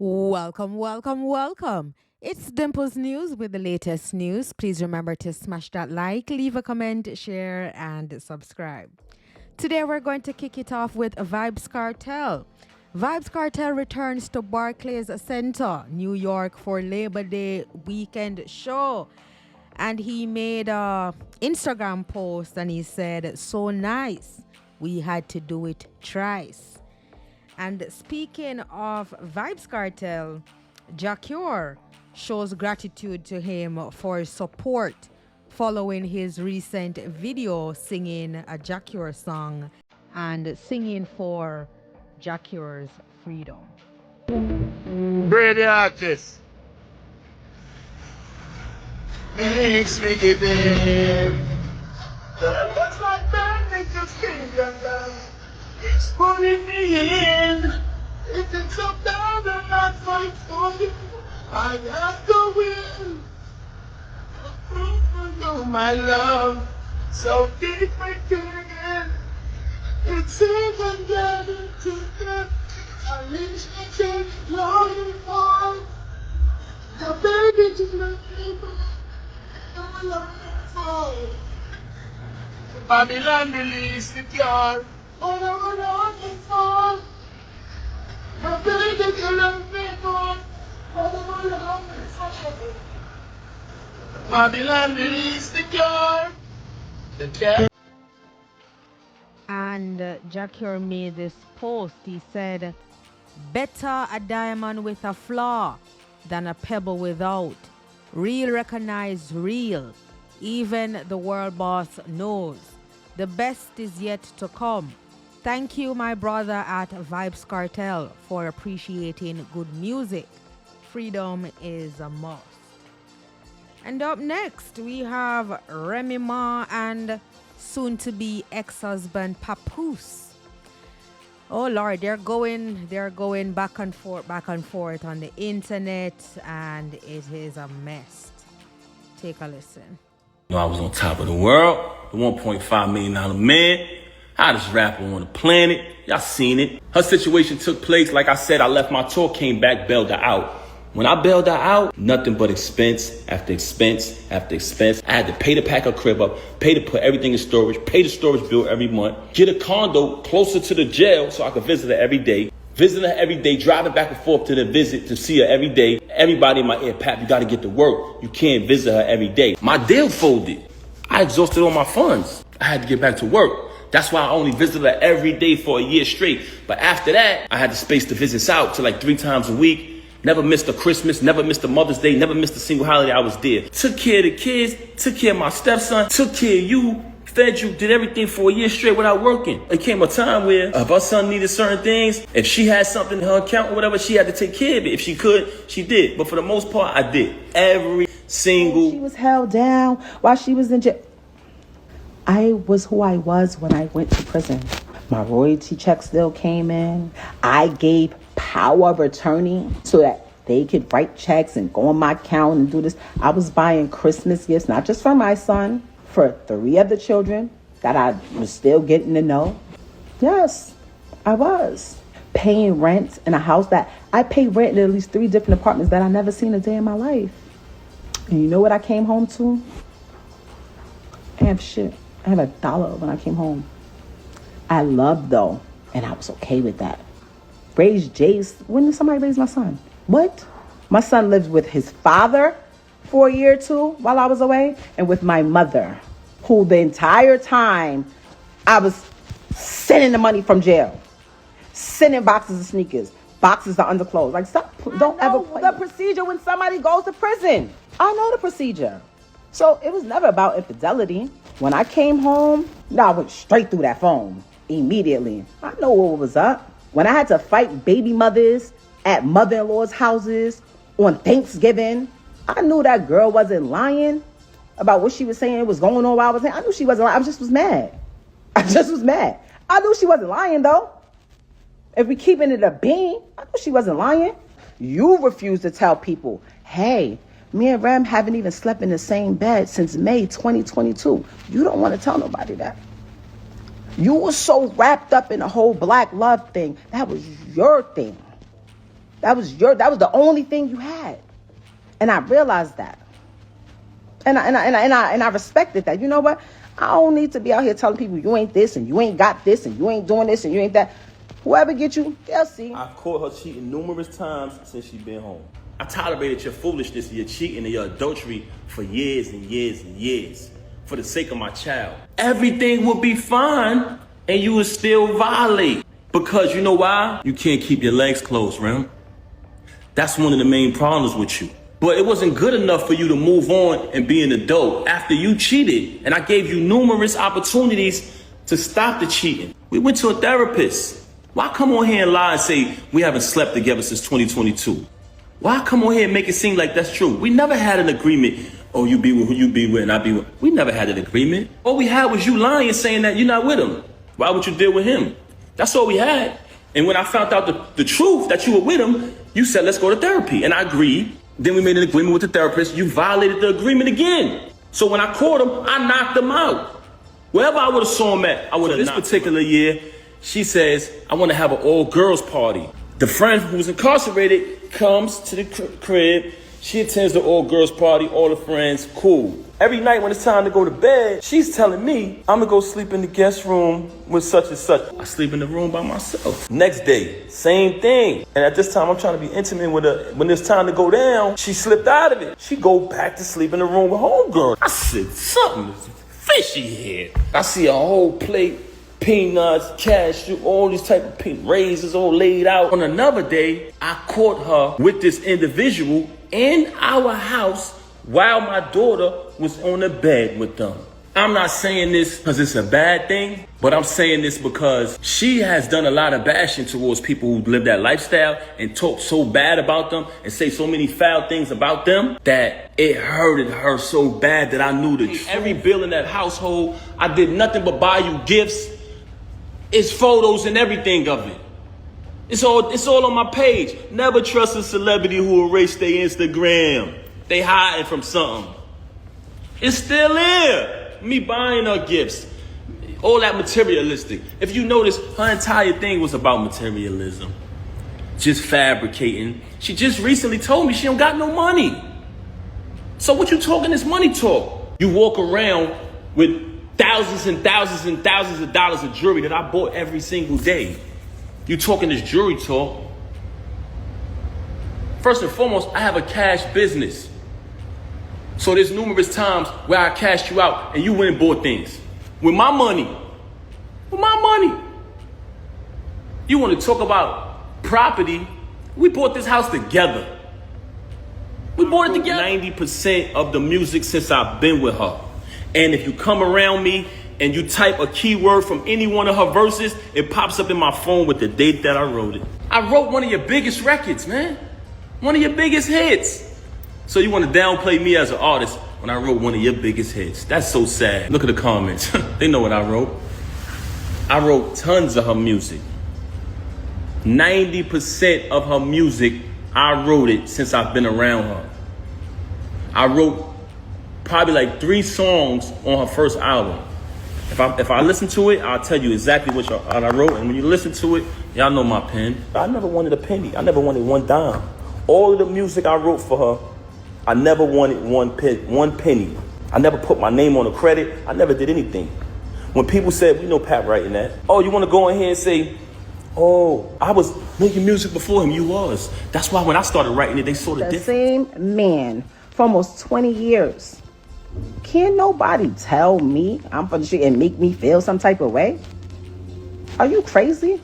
Welcome, welcome, welcome. It's DIMPLEZ News with the latest news. Please remember to smash that like, leave a comment, share, and subscribe. Today we're going to kick it off with Vybz Kartel. Vybz Kartel returns to Barclays Center, New York for Labor Day weekend show. And he made a Instagram post and he said, "So nice, we had to do it thrice." And speaking of Vybz Kartel, Jah Cure shows gratitude to him for his support following his recent video singing a Jah Cure song and singing for Jah Cure's freedom. Great artist. Makes me give in. What's like that makes us think that it's pulling me in. If it's up down and not fight for you, I have to win. For you, my love, so deep again. It's even better to get. I reach my change, longing for. The baby just let me go. I'm longing for. Babylon release the cure. All I'm longing for. The baby just let me go. All I'm longing for. Babylon release the cure. The cure. And Jah Cure made this post. He said, "Better a diamond with a flaw than a pebble without. Real recognize real. Even the world boss knows. The best is yet to come. Thank you, my brother at Vybz Kartel, for appreciating good music. Freedom is a must." And up next, we have Remy Ma and soon-to-be ex-husband Papoose. Oh Lord, they're going back and forth on the internet, and it is a mess. Take a listen. You know, I was on top of the world, the $1.5 million man, hottest rapper on the planet. Y'all seen it. Her situation took place. Like I said, I left my tour, came back, bailed her out. When I bailed her out, nothing but expense after expense after expense. I had to pay to pack her crib up, pay to put everything in storage, pay the storage bill every month, get a condo closer to the jail so I could visit her every day. Visiting her every day, driving back and forth to the visit to see her every day. Everybody in my ear, "Pap, you got to get to work. You can't visit her every day." My deal folded. I exhausted all my funds. I had to get back to work. That's why I only visited her every day for a year straight. But after that, I had the space to visit out to like 3 times a week. Never missed a Christmas, never missed a Mother's Day, never missed a single holiday. I was there. Took care of the kids, took care of my stepson, took care of you, fed you, did everything for a year straight without working. It came a time where if her son needed certain things, if she had something in her account or whatever, she had to take care of it. If she could, she did. But for the most part, I did. Every single... She was held down while she was in jail. I was who I was when I went to prison. My royalty check still came in. I gave power of attorney so that they could write checks and go on my account and do this. I was buying Christmas gifts, not just for my son, for 3 other children that I was still getting to know. Yes, I was paying rent in a house that I paid rent in at least 3 different apartments that I never seen a day in my life. And you know what I came home to? I have shit. I have $1 when I came home. I loved though, and I was okay with that. Raised Jace. When did somebody raise my son? What? My son lived with his father for a year or 2 while I was away, and with my mother, who the entire time I was sending the money from jail, sending boxes of sneakers, boxes of underclothes. Like, stop! Don't ever play the procedure when somebody goes to prison. I know the procedure, so it was never about infidelity. When I came home, I went straight through that phone immediately. I know what was up. When I had to fight baby mothers at mother-in-law's houses on Thanksgiving, I knew that girl wasn't lying about what she was saying was going on while I was there. I knew she wasn't lying. I just was mad. I knew she wasn't lying, though. If we keeping it a bean, I knew she wasn't lying. You refuse to tell people, hey, me and Rem haven't even slept in the same bed since May 2022. You don't want to tell nobody that. You were so wrapped up in the whole black love thing. That was your thing. That was the only thing you had. And I realized that. And I respected that. You know what? I don't need to be out here telling people you ain't this and you ain't got this and you ain't doing this and you ain't that. Whoever get you, they'll see. I've caught her cheating numerous times since she's been home. I tolerated your foolishness and your cheating and your adultery for years and years and years for the sake of my child. Everything will be fine and you will still violate. Because you know why? You can't keep your legs closed, Rem. That's one of the main problems with you. But it wasn't good enough for you to move on and be an adult after you cheated. And I gave you numerous opportunities to stop the cheating. We went to a therapist. Why come on here and lie and say we haven't slept together since 2022? Why come on here and make it seem like that's true? We never had an agreement. Oh, you be with who you be with and I be with. We never had an agreement. All we had was you lying, saying that you're not with him. Why would you deal with him? That's all we had. And when I found out the truth that you were with him, you said, let's go to therapy. And I agreed. Then we made an agreement with the therapist. You violated the agreement again. So when I caught him, I knocked him out. Wherever I would have saw him at, I would have. This particular year, she says, I want to have an all-girls party. The friend who was incarcerated comes to the crib. She attends the all-girls party, all the friends, cool. Every night when it's time to go to bed, she's telling me, I'm gonna go sleep in the guest room with such and such. I sleep in the room by myself. Next day, same thing. And at this time, I'm trying to be intimate with her. When it's time to go down, she slipped out of it. She go back to sleep in the room with homegirl. I said, something is fishy here. I see a whole plate, peanuts, cashew, all these type of raisins all laid out. On another day, I caught her with this individual in our house while my daughter was on the bed with them. I'm not saying this because it's a bad thing, but I'm saying this because she has done a lot of bashing towards people who live that lifestyle and talk so bad about them and say so many foul things about them that it hurted her so bad that I knew the truth. Every bill in that household, I did nothing but buy you gifts. It's photos and everything of it. It's all on my page. Never trust a celebrity who erased their Instagram. They hiding from something. It's still there. Me buying her gifts. All that materialistic. If you notice, her entire thing was about materialism. Just fabricating. She just recently told me she don't got no money. So what you talking this money talk? You walk around with thousands and thousands and thousands of dollars of jewelry that I bought every single day. You talking this jewelry talk. First and foremost, I have a cash business. So there's numerous times where I cashed you out and you went and bought things. With my money. With my money. You want to talk about property? We bought this house together. We bought it together. 90% of the music since I've been with her. And if you come around me and you type a keyword from any one of her verses, it pops up in my phone with the date that I wrote it. I wrote one of your biggest records, man. One of your biggest hits. So you want to downplay me as an artist when I wrote one of your biggest hits. That's so sad. Look at the comments. They know what I wrote. I wrote tons of her music. 90% of her music, I wrote it since I've been around her. I wrote probably like 3 songs on her first album. If I listen to it, I'll tell you exactly what I wrote. And when you listen to it, y'all know my pen. I never wanted a penny. I never wanted one dime. All of the music I wrote for her, I never wanted one penny. I never put my name on the credit. I never did anything. When people said, we know Pat writing that. Oh, you want to go in here and say, oh, I was making music before him. You was. That's why when I started writing it, they saw the difference. The same man for almost 20 years. Can't nobody tell me I'm from the street and make me feel some type of way? Are you crazy?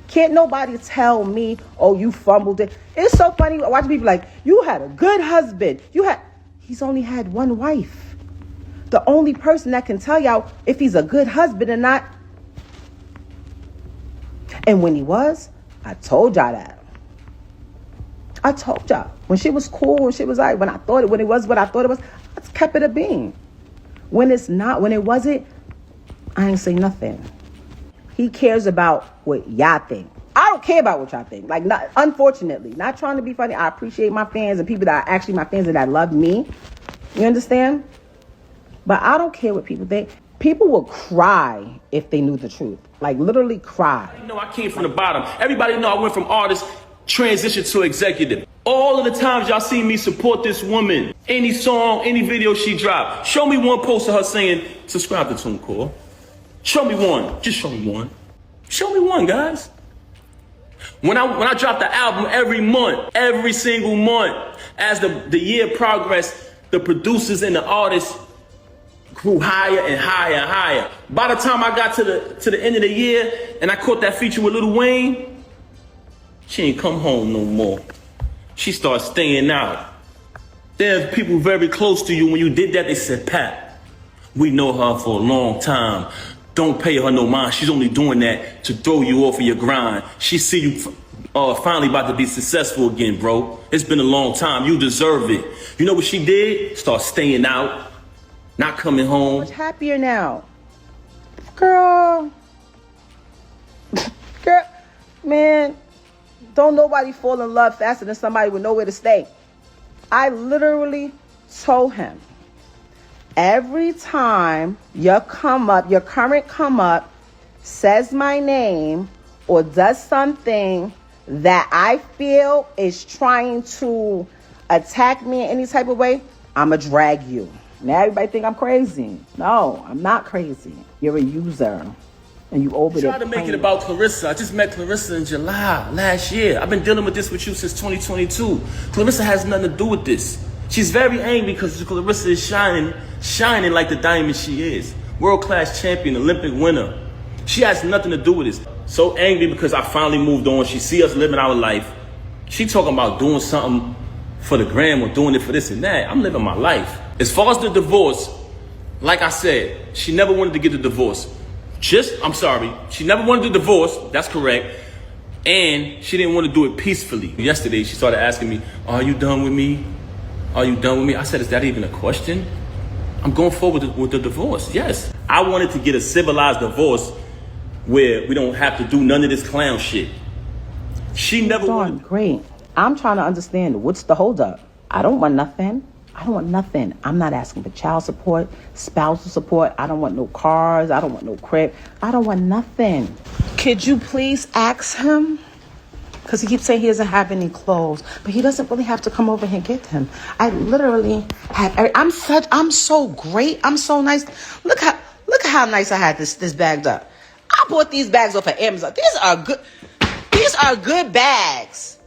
Can't nobody tell me, oh, you fumbled it. It's so funny watching people like, you had a good husband. He's only had one wife. The only person that can tell y'all if he's a good husband or not. And when he was, I told y'all that. I told y'all. When she was cool, when she was like, when it was what I thought it was, I kept it a being. When it's not, when it wasn't, I ain't say nothing. He cares about what y'all think. I don't care about what y'all think. Like, not, unfortunately, not trying to be funny. I appreciate my fans and people that are actually my fans and that love me. You understand? But I don't care what people think. People will cry if they knew the truth. Like, literally cry. You know, I came from the bottom. Everybody know I went from artist transition to executive. All of the times y'all see me support this woman, any song, any video she dropped, show me one post of her saying, subscribe to TuneCore. Show me one. Just show me one. Show me one, guys. When I drop the album every month, every single month, as the year progressed, the producers and the artists grew higher and higher and higher. By the time I got to the end of the year and I caught that feature with Lil Wayne, she ain't come home no more. She started staying out. There's people very close to you. When you did that, they said, Pat, we know her for a long time. Don't pay her no mind. She's only doing that to throw you off of your grind. She see you finally about to be successful again, bro. It's been a long time. You deserve it. You know what she did? Start staying out, not coming home. Much happier now. Girl, man, don't nobody fall in love faster than somebody with nowhere to stay. I literally told him, every time your current come up says my name or does something that I feel is trying to attack me in any type of way, I'ma drag you. Now everybody think I'm crazy. No, I'm not crazy. You're a user. And you over there. Try to make it about Clarissa. I just met Clarissa in July last year. I've been dealing with this with you since 2022. Clarissa has nothing to do with this. She's very angry because Clarissa is shining like the diamond she is. World-class champion, Olympic winner. She has nothing to do with this. So angry because I finally moved on. She see us living our life. She talking about doing something for the gram or doing it for this and that. I'm living my life. As far as the divorce, like I said, she never wanted to get the divorce. She never wanted the divorce. That's correct. And she didn't want to do it peacefully. Yesterday, she started asking me, are you done with me? Are you done with me? I said, is that even a question? I'm going forward with the divorce. Yes. I wanted to get a civilized divorce where we don't have to do none of this clown shit. She never wanted. Great. I'm trying to understand what's the holdup. I don't want nothing. I'm not asking for child support, spousal support. I don't want no cars. I don't want no crib. I don't want nothing. Could you please ask him? Because he keeps saying he doesn't have any clothes, but he doesn't really have to come over here and get them. I literally have. I'm so great. I'm so nice. Look how nice I had this bagged up. I bought these bags off of Amazon. These are good bags,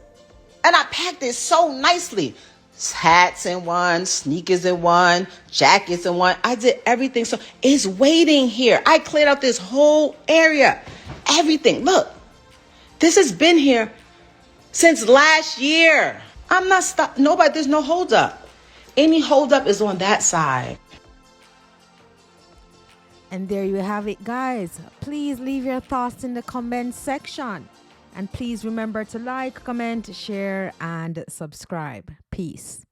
and I packed it so nicely. Hats in one, sneakers in one, jackets in one. I did everything. So it's waiting here. I cleared out this whole area. Everything. Look, this has been here since last year. I'm not stuck. Nobody, there's no hold up. Any hold up is on that side. And there you have it, guys. Please leave your thoughts in the comment section. And please remember to like, comment, share, and subscribe. Peace.